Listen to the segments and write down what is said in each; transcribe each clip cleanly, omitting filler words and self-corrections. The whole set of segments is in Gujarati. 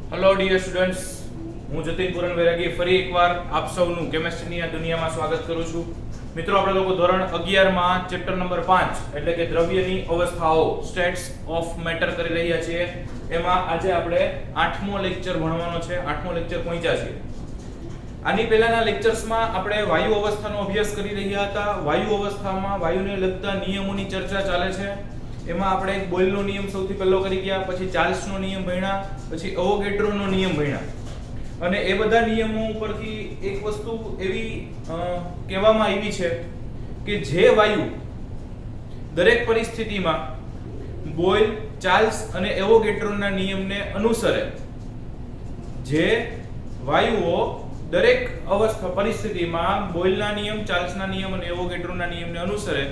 હેલો ડિયર સ્ટુડન્ટ્સ, હું જતીન પુરન વૈરાગી ફરી એકવાર આપ સૌનું કેમેસ્ટ્રીની આ દુનિયામાં સ્વાગત કરું છું. મિત્રો, આપણે લોકો ધોરણ 11 માં ચેપ્ટર નંબર 5 એટલે કે દ્રવ્યની અવસ્થાઓ સ્ટેટ્સ ઓફ મેટર કરી રહ્યા છીએ. એમાં આજે આપણે 8મો લેક્ચર ભણવાનો છે. 8મો લેક્ચર પહોંચ્યા છીએ. આની પહેલાના લેક્ચર્સમાં આપણે વાયુ અવસ્થાનો અભ્યાસ કરી રહ્યા હતા. વાયુ અવસ્થામાં વાયુને લગતા નિયમોની ચર્ચા ચાલે છે. એમાં આપણે એક બોયલનો નિયમ સૌથી પહેલો કરી ગયા, પછી ચાર્લ્સનો નિયમ ભણ્યા, પછી અવોગેડ્રોનો નિયમ ભણ્યા. અને એ બધા નિયમો ઉપરથી એક વસ્તુ એવી કહેવામાં આવી છે કે જે વાયુ દરેક પરિસ્થિતિમાં બોયલ, ચાર્લ્સ અને એવોગેડ્રોના નિયમને અનુસરે, જે વાયુઓ દરેક અવસ્થા પરિસ્થિતિમાં બોયલના નિયમ, ચાર્લ્સના નિયમ અને એવોગેડ્રોના નિયમને અનુસરે,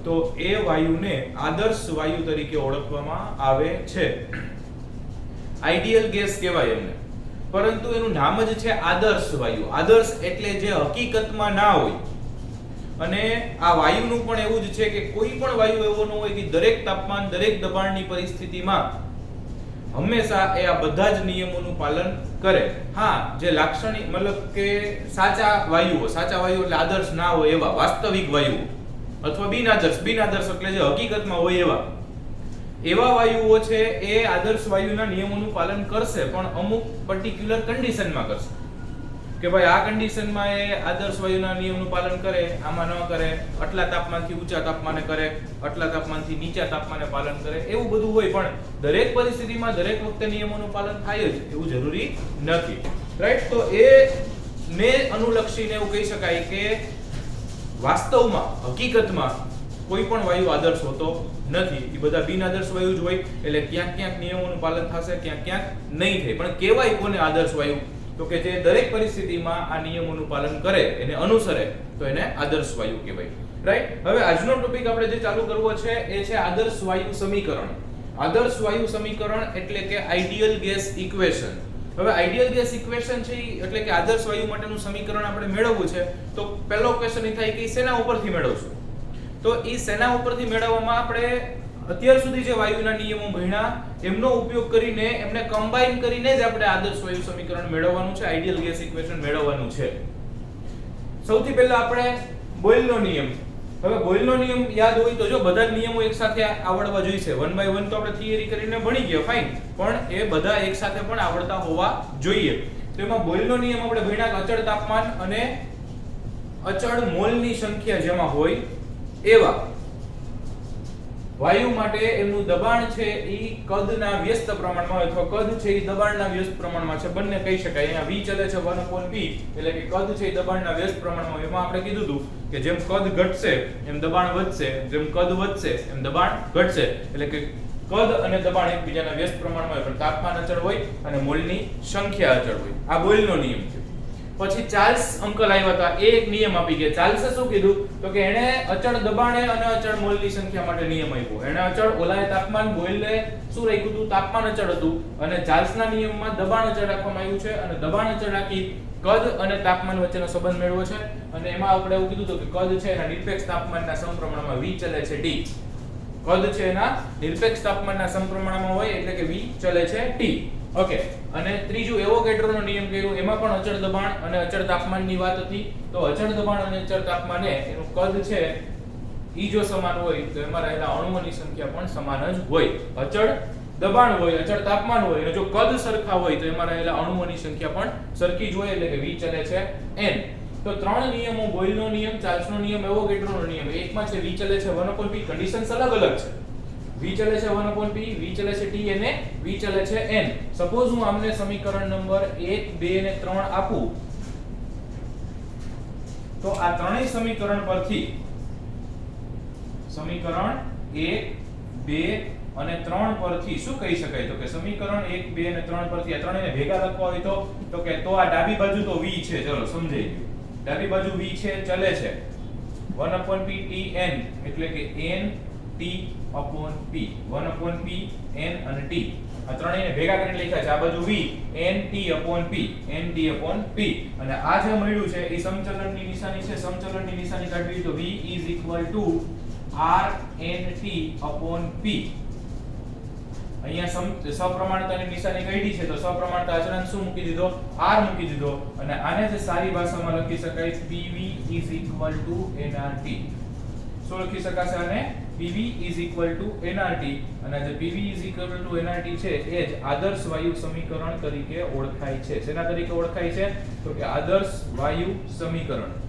તો એ વાયુને આદર્શ વાયુ તરીકે ઓળખવામાં આવે છે. આઈડિયલ ગેસ કહેવાય એમને, પરંતુ એનું નામ જ છે આદર્શ વાયુ. આદર્શ એટલે જે હકીકતમાં ના હોય. અને આ વાયુનું પણ એવું જ છે કે કોઈ પણ વાયુ એવો ન હોય કે દરેક તાપમાન, દરેક દબાણની પરિસ્થિતિમાં હંમેશા એ આ બધા જ નિયમોનું પાલન કરે. હા, જે લાક્ષણિક મતલબ કે સાચા વાયુઓ એટલે આદર્શ ના હોય એવા વાસ્તવિક વાયુઓ, અથવા બિનઆદર્શ એટલે જે હકીકતમાં હોય એવા વાયુઓ છે એ આદર્શ વાયુના નિયમોનું પાલન કરશે, પણ અમુક પર્ટિક્યુલર કન્ડિશનમાં કરશે. કે ભાઈ આ કન્ડિશનમાં એ આદર્શ વાયુના નિયમનું પાલન કરે, આમાં ન કરે, આટલા તાપમાનથી ઊંચા તાપમાને કરે, આટલા તાપમાનથી નીચા તાપમાને પાલન કરે, એવું બધું હોય. પણ દરેક પરિસ્થિતિમાં દરેક વખતે નિયમોનું પાલન થાય જ એવું જરૂરી નથી. રાઈટ? તો એ ને અનુલક્ષીને એવું કહી શકાય કે વાસ્તવમાં, હકીકતમાં કોઈ પણ વાયુ આદર્શ હોતો નથી. એ બધા બિનઆદર્શ વાયુ જ હોય. એટલે ક્યાંક ક્યાંક નિયમોનું પાલન થશે, ક્યાંક ક્યાંક નહીં થાય. પણ કહેવાય કોને આદર્શ વાયુ? તો કે જે દરેક પરિસ્થિતિમાં આ નિયમોનું પાલન કરે, એને અનુસરે, તો એને આદર્શ વાયુ કહેવાય. રાઈટ? હવે આજનો ટોપિક આપણે જે ચાલુ કરવો છે એ છે આદર્શ વાયુ સમીકરણ. આદર્શ વાયુ સમીકરણ એટલે કે આઈડિયલ ગેસ ઇક્વેશન. હવે આઈડિયલ ગેસ ઇક્વેશન છે એટલે કે આદર્શ વાયુ માટેનું સમીકરણ આપણે મેળવવું છે. તો પહેલો ક્વેશ્ચન એ થાય કે શેના ઉપરથી મેળવશું? તો એ શેના ઉપરથી મેળવવામાં આપણે અત્યાર સુધી જે વાયુના નિયમો ભણ્યા એમનો ઉપયોગ કરીને, એમને કમ્બાઈન કરીને જ આપણે આદર્શ વાયુ સમીકરણ મેળવવાનું છે, આઈડિયલ ગેસ ઇક્વેશન મેળવવાનું છે. સૌથી પહેલા આપણે બોયલનો નિયમ. હવે બોયલનો નિયમ યાદ હોય તો જો બધા જ નિયમો એકસાથે આવડવા જોઈશે. 1 by 1 તો આપણે થિયરી કરીને ભણી ગયા, ફાઇન, પણ એ બધા એકસાથે પણ આવડતા હોવા જોઈએ. તો એમાં બોયલનો નિયમ આપણે ભણ્યા કે અચળ તાપમાન અને અચળ મોલની સંખ્યા જેમાં હોય એવા વાયુ માટે એનું દબાણ છે એ કદના વ્યસ્ત પ્રમાણમાં હોય, અથવા કદ છે એ દબાણના વ્યસ્ત પ્રમાણમાં છે. બંને કહી શકાય. અહીંયા v ચલે છે 1/p, એટલે કે કદ છે એ દબાણના વ્યસ્ત પ્રમાણમાં હોય. એમાં આપણે કીધું હતું કે જેમ કદ ઘટશે એમ દબાણ વધશે, જેમ કદ વધશે એમ દબાણ ઘટશે. એટલે કે કદ અને દબાણ એકબીજાના વ્યસ્ત પ્રમાણમાં હોય, પણ તાપમાન અચળ હોય અને મોલની સંખ્યા અચળ હોય. આ બોયલનો નિયમ છે. પછી ચાર્લ્સ અંકલ આવ્યા હતા, એ એક નિયમ આપી ગયા. ચાર્લ્સે શું કીધું? તો કે એણે અચળ દબાણે અને અચળ મોલની સંખ્યા માટે નિયમ આપ્યો. એણે અચળ, ઓલાએ તાપમાન, બોયલે શું રાખ્યું હતું? તાપમાન અચળ હતું. અને ચાર્લ્સના નિયમમાં દબાણ અચળ રાખવામાં આવ્યું છે, અને દબાણ અચળ રાખી કદ અને તાપમાન વચ્ચેનો સંબંધ મેળવ્યો છે. અને એમાં આપણે એવું કીધું હતું કે કદ છે એના નિરપેક્ષ તાપમાનના સમપ્રમાણમાં v ચલે છે t. કદ છે એના નિરપેક્ષ તાપમાનના સમપ્રમાણમાં હોય, એટલે કે v ચલે છે t. ઓકે. અને ત્રીજું એવોગેડ્રોનો નિયમ કર્યો. એમાં પણ અચળ દબાણ અને અચળ તાપમાનની વાત હતી. તો અચળ દબાણ અને અચળ તાપમાને એનું કદ છે ઈ જો સમાન હોય તો એમાં રહેલા અણુઓની સંખ્યા પણ સમાન જ હોય. અચળ દબાણ હોય, અચળ તાપમાન હોય, અને જો કદ સરખા હોય તો એમાં રહેલા અણુઓની સંખ્યા પણ સરખી જ હોય, એટલે કે v ચલે છે n. તો ત્રણ નિયમો, બોયલનો નિયમ, ચાર્લ્સનો નિયમ, એવોગેડ્રોનો નિયમ. એકમાં છે v ચલે છે 1/p. કન્ડિશન્સ અલગ અલગ છે. v ચલે છે 1/p, v ચલે છે t અને v ચલે છે n. સપોઝ હું આમને સમીકરણ નંબર 1, 2 અને 3 આપું, તો આ ત્રણેય સમીકરણ પરથી સમીકરણ 1, 2 અને 3 પરથી શું કહી શકાય? તો કે સમીકરણ 1, 2 અને 3 પરથી આ ત્રણેયને ભેગા લખવા હોય તો કે તો આ ડાબી બાજુ તો v છે. ચલો સમજાઈ ગયું. ડાબી બાજુ v છે, ચલે છે 1/p t n, એટલે કે n t/p. 1/p n અને t આ ત્રણેયને ભેગા કરીને લખ્યા છે. આ બાજુ v n t/p. અને આ જે મળ્યું છે એ સમચલનની નિશાની છે. સમચલનની નિશાની કાઢવી તો v r n t/p. અહીંયા સપ્રમાણતાની નિશાની કાઢી છે તો સપ્રમાણતા અચળાંક શું મૂકી દીધો r મૂકી દીધો અને આને જે સારી ભાષામાં લખી શકાય PV nRT શું લખી શકાશે આને PV nRT અને જે PV nRT છે એ જ આદર્શ વાયુ સમીકરણ તરીકે ઓળખાય છે શેના તરીકે ઓળખાય છે તો કે આદર્શ વાયુ સમીકરણ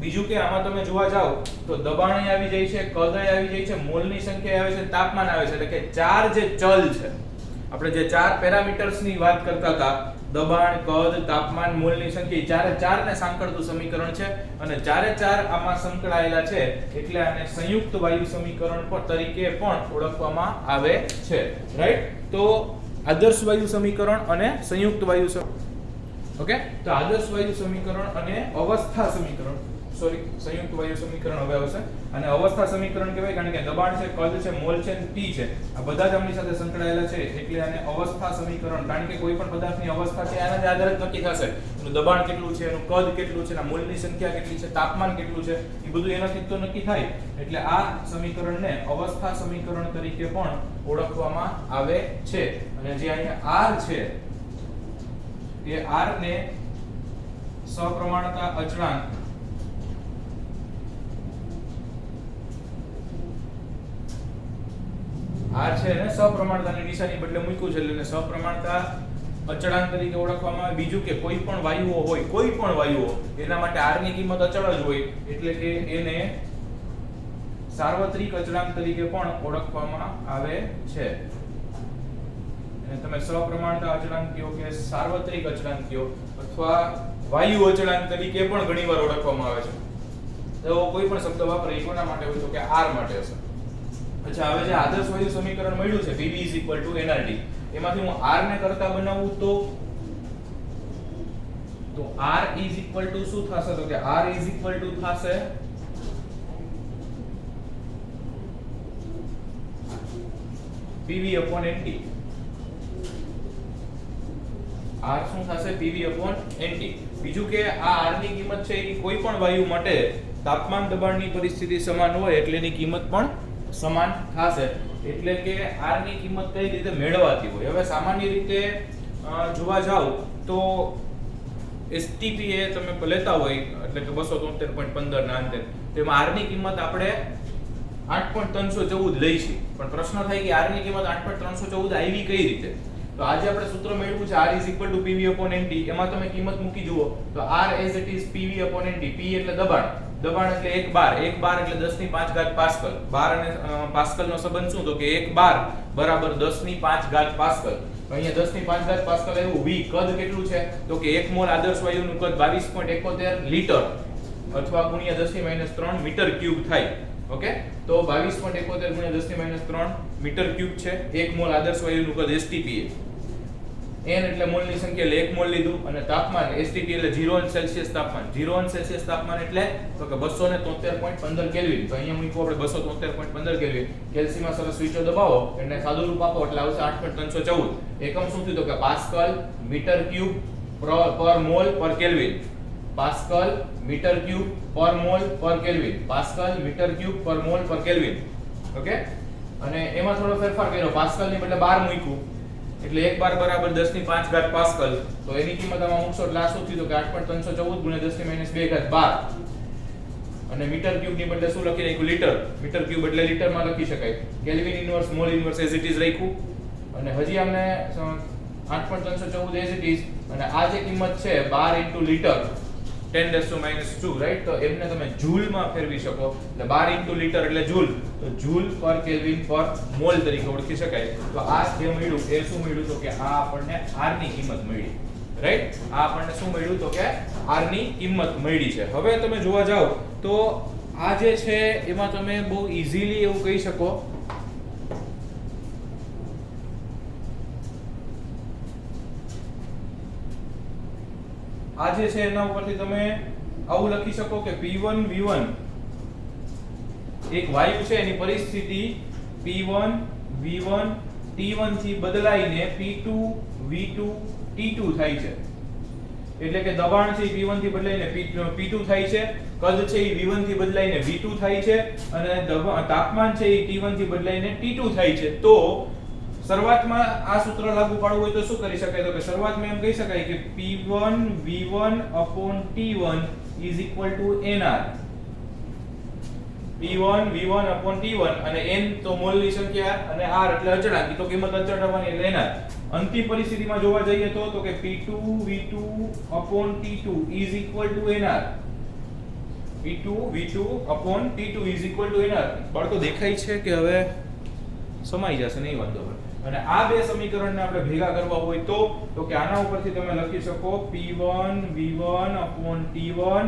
બીજું કે આમાં તમે જોવા જાઓ તો દબાણ આવી જાય છે કદ આવી જાય છે મોલની સંખ્યા આવે છે તાપમાન આવે છે એટલે કે ચાર જે ચલ છે આપણે જે ચાર પેરામીટર્સ ની વાત કરતા હતા દબાણ કદ તાપમાન મોલની સંખ્યા ચારે ચાર ને સાંકળતું સમીકરણ છે અને ચારે ચાર આમાં સંકળાયેલા છે એટલે આને સંયુક્ત વાયુ સમીકરણ પર તરીકે પણ ઓળખવામાં આવે છે રાઈટ તો આદર્શ વાયુ સમીકરણ અને સંયુક્ત વાયુ ઓકે તો આદર્શ વાયુ સમીકરણ અને અવસ્થા સમીકરણ સંયુક્ત વાયુ સમીકરણ હવે આવશે અને અવસ્થા સમીકરણ કહેવાય કારણ કે દબાણ છે કદ છે મોલ છે અને T છે આ બધા જ આમની સાથે સંકળાયેલા છે એટલે આને અવસ્થા સમીકરણ કારણ કે કોઈ પણ પદાર્થની અવસ્થા છે આના જ આધારે નક્કી થશે એનું દબાણ કેટલું છે એનું કદ કેટલું છે એના મોલની સંખ્યા કેટલી છે તાપમાન કેટલું છે એ બધું એનાથી તો નક્કી થાય એટલે આ સમીકરણને અવસ્થા સમીકરણ તરીકે પણ ઓળખવામાં આવે છે અને જે અહીંયા R છે એ R ને સપ્રમાણતા અચળાંક R છે ને સપ્રમાણતાની નિશાની બદલે મૂક્યું છે એટલે સપ્રમાણતા અચળાંક તરીકે ઓળખવામાં આવે બીજું કે કોઈ પણ વાયુઓ એના માટે R ની કિંમત અચળ જ હોય એટલે કે એને સાર્વત્રિક અચળાંક તરીકે પણ ઓળખવામાં આવે છે અને તમે સપ્રમાણતા અચળાંક કહો કે સાર્વત્રિક અચળાંક કહો અથવા વાયુ અચળાંક તરીકે પણ ઘણીવાર ઓળખવામાં આવે છે તો કોઈ પણ શબ્દ વાપરે એ કોના માટે હોય તો કે R માટે હશે અચ્છા હવે જે આદર્શ વાયુ સમીકરણ મળ્યું છે PV nRT એમાંથી હું R ને કરતા બનાવું તો R શું થશે તો કે R થશે PV NT R શું થશે PV NT બીજું કે આ R ની કિંમત છે એ કોઈ પણ વાયુ માટે તાપમાન દબાણની પરિસ્થિતિ સમાન હોય એટલે એની કિંમત પણ સમાન થશે એટલે કે R ની કિંમત કઈ રીતે મેળવાતી હોય હવે સામાન્ય રીતે જોવા જાવ તો STP એ તમે લેતા હોય એટલે કે 273.15 ના અંતે તેમાં R ની કિંમત આપણે 8.314 લઈ છે પણ પ્રશ્ન થાય કે R ની કિંમત 8.314 આવી કઈ રીતે તો આજે આપણે સૂત્ર મેળવ્યું છે R PV NT એમાં તમે કિંમત મૂકી જુઓ તો R as it is PV NT P એટલે દબાણ એટલે 1 બાર એટલે 10 ની 5 ઘાત પાસ્કલ બાર અને પાસ્કલ નો સંબંધ શું તો કે 1 બાર બરાબર 10 ની 5 ઘાત પાસ્કલ તો અહીંયા 10 ની 5 ઘાત પાસ્કલ આવ્યું V કદ કેટલું છે તો કે 1 મોલ આદર્શ વાયુનું કદ 22.71 લીટર અથવા ગુણ્યા 10 ની -3 મીટર ક્યુબ થાય ઓકે તો 22.71 ગુણ્યા 10 ની -3 મીટર ક્યુબ છે 1 મોલ આદર્શ વાયુનું કદ STP n એટલે મોલની સંખ્યા એટલે 1 મોલ લીધું અને તાપમાન STP એટલે 0 સેલ્સિયસ તાપમાન 0 સેલ્સિયસ તાપમાન એટલે તો કે 273.15 કેલ્વિન તો અહીંયા મૂકો આપણે 273.15 કેલ્વિન કેલ્સીમાં સરસ સ્વિચો દબાવો એટલે સાદું રૂપ આપો એટલે આવશે 8.314 એકમ શું થયું તો કે પાસ્કલ મીટર ક્યુબ પર મોલ પર કેલ્વિન પાસ્કલ મીટર ક્યુબ પર મોલ પર કેલ્વિન પાસ્કલ મીટર ક્યુબ પર મોલ પર કેલ્વિન ઓકે અને એમાં થોડો ફેરફાર કર્યો પાસ્કલ ની બદલે 12 મૂક્યું એટલે 1 બાર બરાબર 10 ની 5 ઘાત પાસ્કલ તો એની કિંમત આમાં મૂકશો એટલે આ શું થયું તો કે 8.314 ગુણ્યા 10 ની -2 ઘાત 12 અને મીટર ક્યુબ ની બદલે શું લખી નાખ્યું લીટર મીટર ક્યુબ એટલે લીટર માં લખી શકાય kelvin inverse mall inverse as it is રાખ્યું અને હજી અમને 8.314 એઝ ઇટ ઇઝ અને આ જે કિંમત છે 12 લીટર 10⁻², રાઈટ? તો એમને તમે જૂલ માં ફેરવી શકો એટલે 12 લીટર એટલે જૂલ, તો જૂલ પર કેલ્વિન પર મોલ તરીકે ઓળખી શકાય. તો આ જે મળ્યું એ શું મળ્યું તો કે આ આપણને R ની કિંમત મળી, રાઈટ? આ આપણને શું મળ્યું તો કે R ની કિંમત મળી છે. હવે તમે જોવા જાવ તો આ જે છે એમાં તમે બહુ ઈઝીલી એવું કહી શકો આ જે છે એના ઉપરથી તમે આવું લખી શકો કે P1 V1 એક વાયુ છે એની પરિસ્થિતિ P1 V1 T1 થી બદલાઈને P2 V2 T2 થાય છે. એટલે કે દબાણ છે P1 થી બદલાઈને P2 થાય છે કદ છે એ V1 થી બદલાઈને V2 થાય છે અને તાપમાન છે એ T1 થી બદલાઈને T2 થાય છે. તો શરૂઆતમાં આ સૂત્ર લાગુ પાડવું હોય તો શું કરી શકાય? તો કે શરૂઆતમાં એમ કહી શકાય કે P1 V1/T1 NR. P1 V1/T1 અને n તો મોલની સંખ્યા અને r એટલે અચળાંક, તો કિંમત અચળ આવવાની એટલે NR. અંતિમ પરિસ્થિતિમાં જોવા જઈએ તો કે P2 V2/T2 NR. P2 V2/T2 NR. બાળકો દેખાય છે કે હવે સમાઈ જશે નહીં વાંધો. અને આ બે સમીકરણને આપણે ભેગા કરવા હોય તો કે આના ઉપરથી તમે લખી શકો P1 V1/T1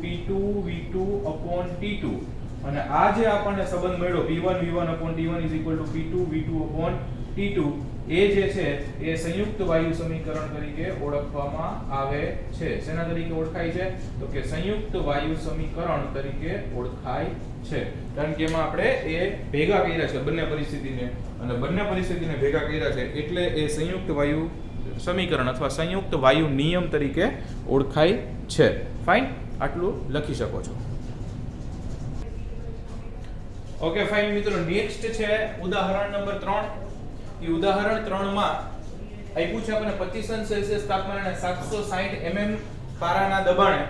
P2 V2/T2. અને આ જે આપણને સંબંધ મળ્યો P1 V1/T1 P2 V2/T2 એ જે છે એ સંયુક્ત વાયુ સમીકરણ તરીકે ઓળખવામાં આવે છે. શેના તરીકે ઓળખાય છે? તો કે સંયુક્ત વાયુ સમીકરણ તરીકે ઓળખાય છે. કારણ કે એમાં આપણે એ ભેગા કર્યા છે બંને પરિસ્થિતિને, અને બંને પરિસ્થિતિને ભેગા કર્યા છે એટલે એ સંયુક્ત વાયુ સમીકરણ અથવા સંયુક્ત વાયુ નિયમ તરીકે ઓળખાય છે. ફાઇન, આટલું લખી શકો છો. ઓકે ફાઇન મિત્રો, નેક્સ્ટ છે ઉદાહરણ નંબર 3. એ ઉદાહરણ 3 માં આપ્યું છે આપણને 25°C તાપમાન અને 760 mm પારાના દબાણે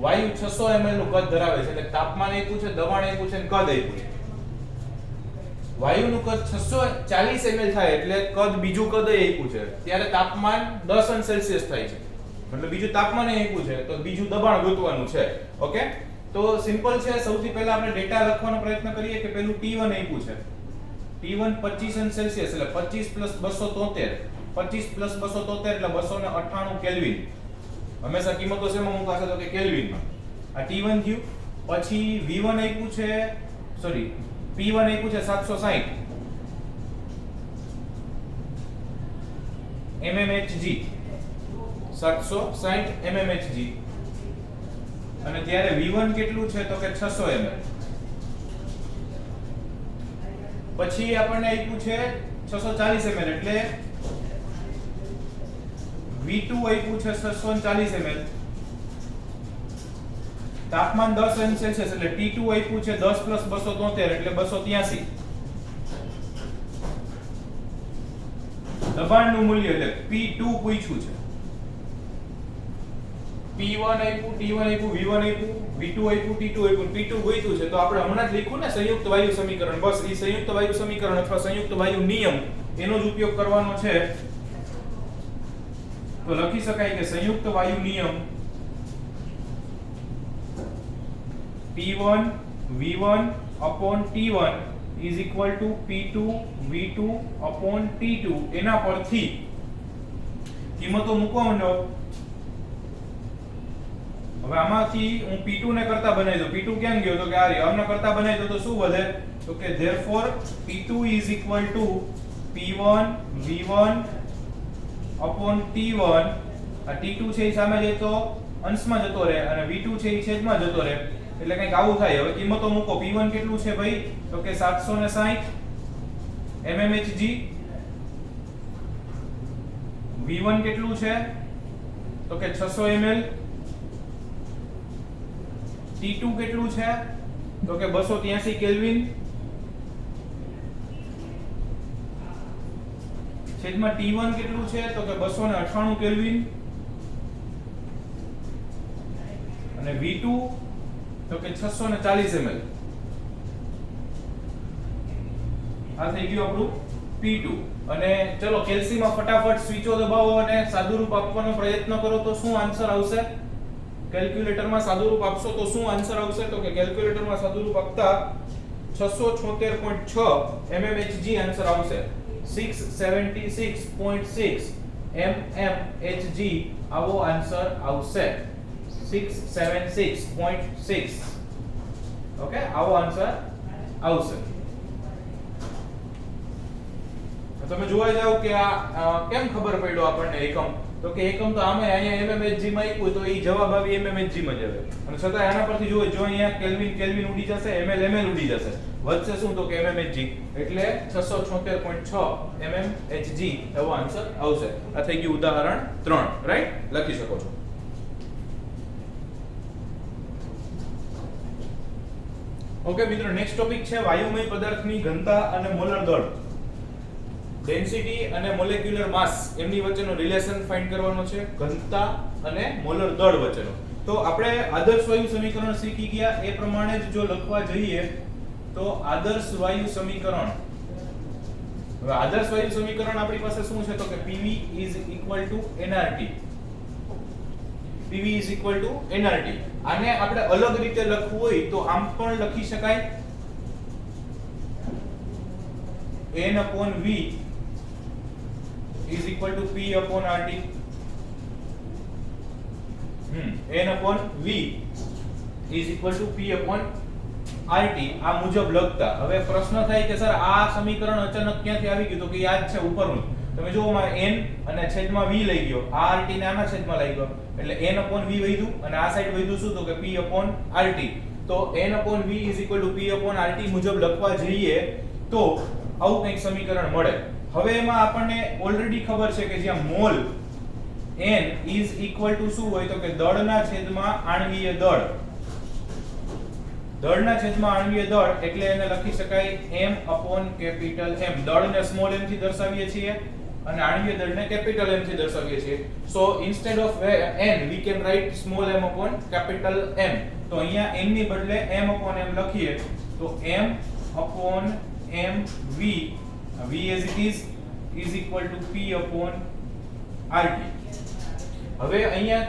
વાયુ 600 ml નું કદ ધરાવે છે. એટલે તાપમાન આપ્યું છે, દબાણ આપ્યું છે અને કદ આપ્યું છે. વાયુનું કદ 640 ml થાય એટલે કદ બીજું કદ આપ્યું છે, ત્યારે તાપમાન 10°C થાય છે. એટલે બીજું તાપમાન આપ્યું છે તો બીજું દબાણ ગોતવાનું છે. ઓકે, તો સિમ્પલ છે. સૌથી પહેલા આપણે ડેટા લખવાનો પ્રયત્ન કરીએ કે પેલું T1 આપ્યું છે. T1 25°C એટલે 25 + 273. 25 + 273 એટલે 298 કેલ્વિન. હંમેશા કિંમતો શેમાં મૂકાશે? તો કે કેલ્વિનમાં. આ T1 થયું. પછી V1 આપ્યું છે, સોરી P1 આપ્યું છે 760 mmHg. 760 mmHg. અને ત્યારે V1 કેટલું છે? તો કે 600 ml. પછી આપણને આપ્યું છે 640 ml એટલે V2 આપ્યું છે 640 ml. તાપમાન 10°C એટલે T2 આપ્યું છે 10 + 273 એટલે 283. દબાણનું મૂલ્ય એટલે P2 પૂછ્યું છે. P1 આપ્યું, T1 આપ્યું, V1 આપ્યું, V2 આપ્યું, T2 આપ્યું, P2 પૂછ્યું છે. તો આપણે હમણાં જ લખ્યું ને સંયુક્ત વાયુ સમીકરણ. બસ એ સંયુક્ત વાયુ સમીકરણ અથવા સંયુક્ત વાયુ નિયમ એનો જ ઉપયોગ કરવાનો છે. તો લખી શકાય કે સંયુક્ત વાયુ નિયમ P1 V1/T1 P2 V2/T2. એના પરથી કિંમતો મૂકવાનો. હવે આમાંથી હું P2 ને કરતા બનાવી દઉં. P2 ક્યાં ગયો? તો કે આ રહ્યો. આમને કરતા બનાવી દઉં તો શું વધે? તો કે therefore P2 P1 V1/T1. આ T2 છે એ સામે જાય તો અંશમાં જતો રહે અને V2 છે એ છેદમાં જતો રહે. એટલે કંઈક આવું થાય. હવે કિંમતો મૂકો. P1 કેટલું છે ભાઈ? તો કે 760 mmHg. V1 કેટલું છે? તો કે 600 ml. T2 કેટલું છે? તો કે 283 કેલ્વિન. છેદમાં T1 કેટલું છે? તો કે 298 કેલ્વિન. અને V2 તો કે 640 ml. આ થઈ ગયું આપણું P2. અને ચલો કેલ્સીમાં ફટાફટ સ્વિચો દબાવો અને સાદુરૂપ આપવાનો પ્રયત્ન કરો તો શું આન્સર આવશે? કેલ્ક્યુલેટરમાં સાદુરૂપ આપશો તો શું આન્સર આવશે? તો કે કેલ્ક્યુલેટરમાં સાદુરૂપ આપતા 676.6 mmHg આન્સર આવશે. 676.6 mmHg આવો આન્સર આવશે. 676.6. ઓકે, આવો આન્સર આવશે. તમે જોવા જાવ કે આ કેમ ખબર પડ્યો આપણને એકમ? તો કે એકમ તો આમે અહીંયા mmHg માં આપ્યું તો એ જવાબ આવી mmHg માં જ આવે. અને છતાં આના પરથી જો અહીંયા કેલ્વિન ઉડી જશે, ml ઉડી જશે. વધશે શું? તો કે mmHg. એટલે 676.6 mmHg એવો આન્સર આવશે. આ થઈ ગયું ઉદાહરણ 3. રાઈટ, લખી શકો છો. ઓકે મિત્રો, નેક્સ્ટ ટોપિક છે વાયુમય પદાર્થની ઘનતા અને મોલર દળ. ડેન્સિટી અને મોલેક્યુલર માસ એમની વચ્ચેનો રિલેશન ફાઇન્ડ કરવાનો છે, ઘનતા અને મોલર દળ વચ્ચેનો. તો આપણે આદર્શ વાયુ સમીકરણ શીખી ગયા એ પ્રમાણે જ જો લખવા જઈએ તો આદર્શ વાયુ સમીકરણ, હવે આદર્શ વાયુ સમીકરણ આપણી પાસે શું છે તો કે PV nRT. PV nRT. આને આપણે અલગ રીતે લખવું હોય તો આમ પણ લખી શકાય, n/v P/RT. n/v P/RT આ મુજબ લખતા. હવે પ્રશ્ન થાય કે સર આ સમીકરણ અચાનક ક્યાંથી આવી ગયું? તો કે યાદ છે ઉપરનું. તમે જુઓ માં n અને છેદમાં v લઈ ગયો, આ RT ને આના છેદમાં લઈ ગયો એટલે n/v વધ્યું અને આ સાઈડ વધ્યું શું તો કે P/RT. તો n/v P/RT મુજબ લખવા જઈએ તો આવું કંઈક સમીકરણ મળે. હવે એમાં આપણને ઓલરેડી ખબર છે કે જ્યાં mall n is equal to શું હોય તો કે દળના છેદમાં આણ્વીય દળ. દળના છેદમાં આણ્વીય દળ એટલે એને લખી શકાય m/M. દળને સ્મોલ m થી દર્શાવીએ છીએ અને આણ્વીય દળને કેપિટલ M થી દર્શાવીએ છીએ. So instead of n we can write small m/M. તો અહીંયા n ની બદલે m/M લખીએ તો m/mv v as it is equal to P/RT. હવે અહીંયા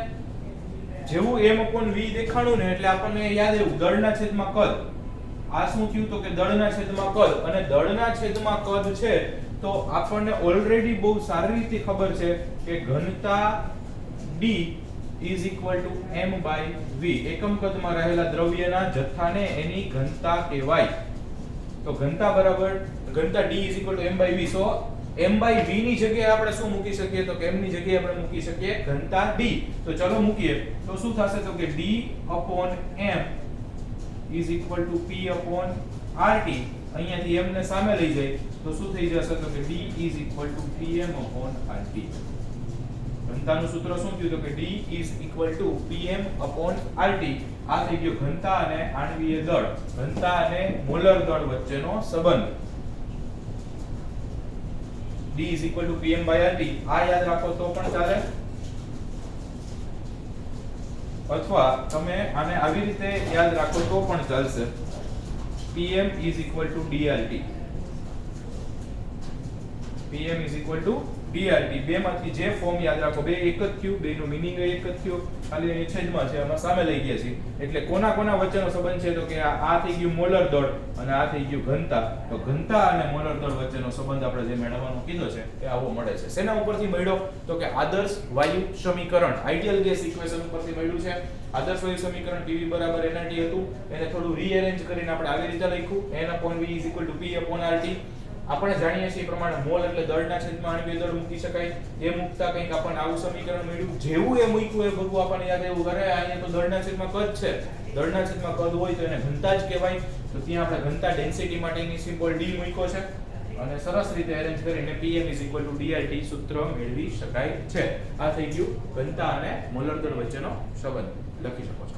જેવું m/v દેખાણું ને એટલે આપણને યાદ આવ્યું દળના છેદમાં કદ. આ શું થયું તો કે દળના છેદમાં કદ, અને દળના છેદમાં કદ છે તો આપણને ઓલરેડી બહુ સારી રીતે ખબર છે કે ઘનતા D is equal to m/v. એકમ કદમાં રહેલા દ્રવ્યના જથ્થાને એની ઘનતા કહેવાય. તો ઘનતા બરાબર ઘનતા D is equal to m/v. So m/v ની જગ્યાએ આપણે શું મૂકી શકીએ તો કે m ની જગ્યાએ આપણે મૂકી શકીએ ઘનતા D. તો ચલો મૂકીએ તો શું થશે તો કે D/m is equal to P/RT. અહીંયાથી m ને સામે લઈ જાય તો શું થઈ જશે તો કે D is equal to Pm/RT. ઘનતાનું સૂત્ર શું થયું તો કે D is equal to Pm/RT. આ થઈ ગયો ઘનતા અને આણ્વીય દળ, ઘનતા અને મોલર દળ વચ્ચેનો સંબંધ. D is equal to Pm/RT. આ યાદ રાખો તો પણ ચાલે, અથવા તમે આને આવી રીતે યાદ રાખો તો પણ ચાલશે. Pm is equal to DRT. Pm is equal to DRT. બે માંથી જે ફોર્મ યાદ રાખો, બે એક જ થયું, બેનું મીનિંગ એક જ થયું, ખાલી એ છેદમાં છે, આમાં સામે લઈ ગયા છે. એટલે કોના કોના વચ્ચેનો સંબંધ છે તો કે આ થઈ ગયું મોલર દળ અને આ થઈ ગયું ઘનતા. તો ઘનતા અને મોલર દળ વચ્ચેનો સંબંધ આપણે જે મેળવવાનો કીધો છે એ આવો મળે છે. શેના ઉપરથી મળ્યો તો કે આદર્શ વાયુ સમીકરણ, આઇડિયલ ગેસ ઇક્વેશન ઉપરથી મળ્યું છે. આદર્શ વાયુ સમીકરણ PV બરાબર nRT હતું, એને થોડું રીઅરેન્જ કરીને આપણે આવી રીતે લખ્યું n/v = P/RT. આપણે જાણીએ છીએ એ પ્રમાણે મોલ એટલે દળના છેદમાં આણ્વીય દળ મૂકી શકાય. એ મૂકતા કંઈક આપણને આવું સમીકરણ મળ્યું. જેવું એ મૂક્યું એ બધું આપણને યાદ આવ્યું, અરે અહીંયા તો દળના છેદમાં કદ છે, દળના છેદમાં કદ હોય તો એને ઘનતા જ કહેવાય. તો ત્યાં આપણે ઘનતા ડેન્સિટી માટેની સિમ્બોલ D મૂક્યો છે અને સરસ રીતે અરેન્જ કરીને Pm = DRT સૂત્ર મેળવી શકાય છે. આ થઈ ગયું ઘનતા અને મોલર દળ વચ્ચેનો સંબંધ, લખી શકો છો.